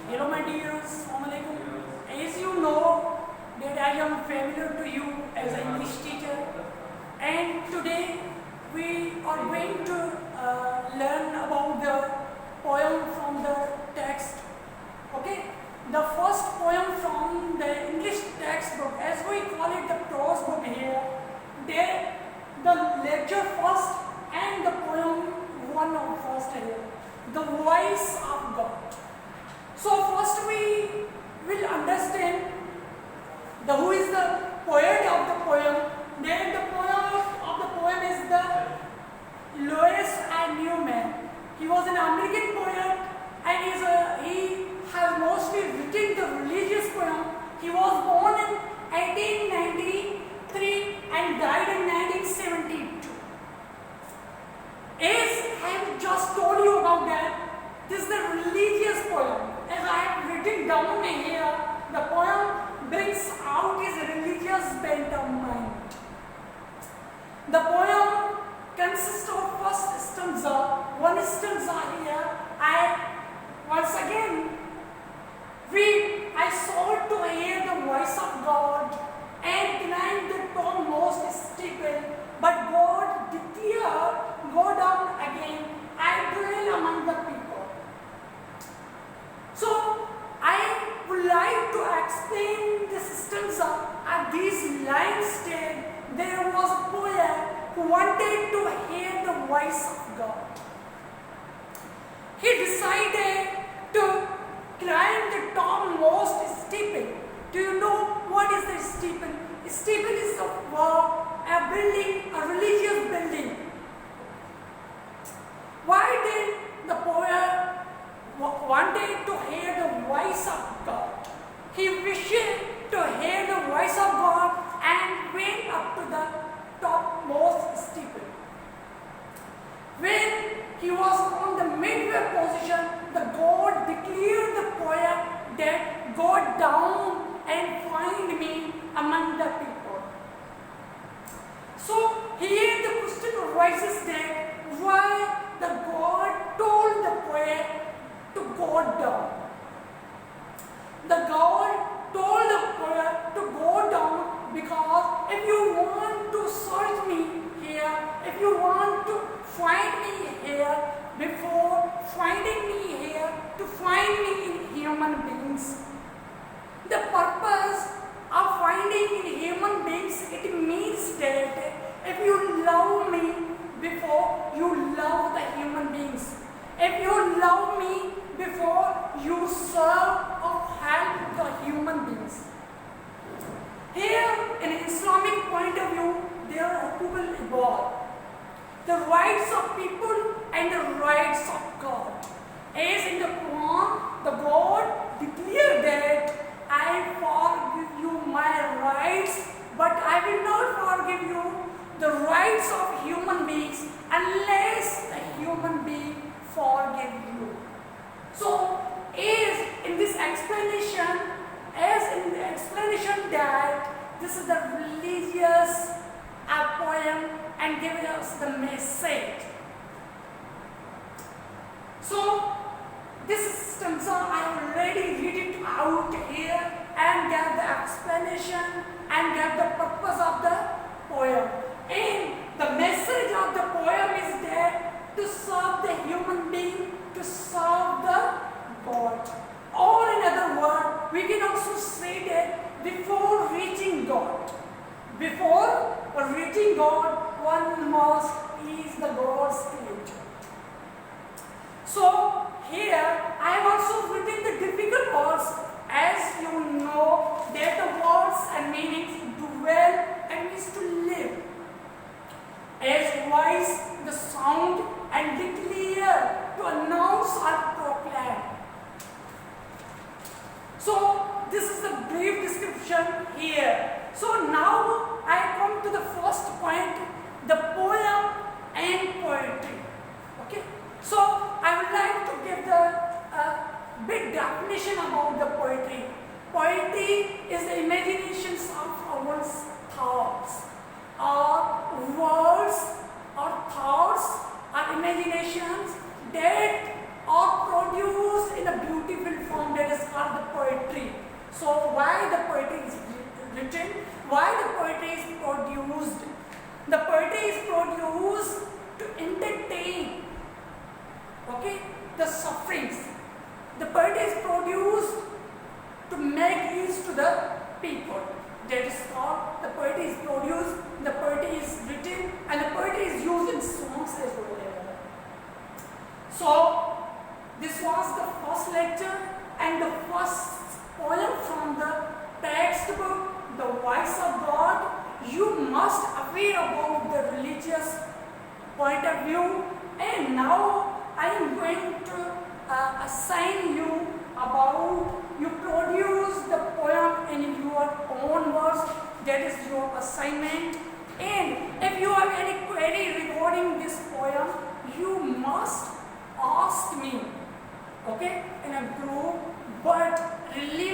Hello my dears, Assalamualaikum. As you know that I am familiar to you as an English teacher, and today we are going to learn about the poem from the text. Okay, the first poem from the English textbook, as we call it the prose book here, there the lecture first and the poem one of first here, the voice of God. So first we will understand who is the poet of the poem. Then the poem of the poem is the Lewis and Newman. He was an American poet and he has mostly written the religious poem. He was born in 1893 and died in 1972. As I have just told you about that, this is the religious poem. As I have written down here, the poem brings out his religious bent of mind. The poem consists of first stanza, one stanza here. Once again read, I sought to hear the voice of God and climbed the topmost steeple, but God declared, go down again, I dwell among the people. So, I would like to explain this stanza at these lines state there was a poet who wanted to hear the voice of God. He decided to climb the topmost steeple. Do you know what is the steeple? A steeple is a building, a religious building. Why did the poet wanted to hear the voice of God? He wished to hear the voice of God and went up to the topmost steeple. When he was on the midway position, the God declared the poet that go down and find me among the people. So here the question arises that why the God told the poet to go down. The God told the poet to go down because if you want to search me here, if you want to find me here, before finding me here, to find me in human beings, the purpose of finding in human beings, it means that if you love me before you love the human beings, if you love me before you serve or help the human beings. Here, in Islamic point of view, there are equal evolve. The rights of people and the rights of God. As in the Quran, the God declared that I forgive you my rights, but I will not forgive you the rights of human beings unless the human being forgive you. So, as in this explanation, that this is the religious poem and giving us the message. So, this stanza I already read it out here and get the explanation and get the purpose of the poem. And the message of the poem is that to serve the human being, to serve the God. Or in other words, we can also say that before reaching God, one must is the God's creature. So here I have also written the difficult words, as you know that the words and meanings dwell and means to live. As voice, the sound and declare, to announce or proclaim. So this is the brief description here. So now I come to the first point, the poem and poetry. Okay. So I would like to give the big definition about the poetry. Poetry is the imaginations of one's thoughts, or words, or thoughts, or imaginations that are produced in a beautiful form, that is produced to make use to the people. That is called, the poetry is produced, the poetry is written, and the poetry is used in songs as well. So this was the first lecture and the first poem from the textbook, The Voice of God. You must aware about the religious point of view, and now I am going to assign you about, you produce the poem in your own words. That is your assignment. And if you have any query regarding this poem, you must ask me, okay, in a group. But really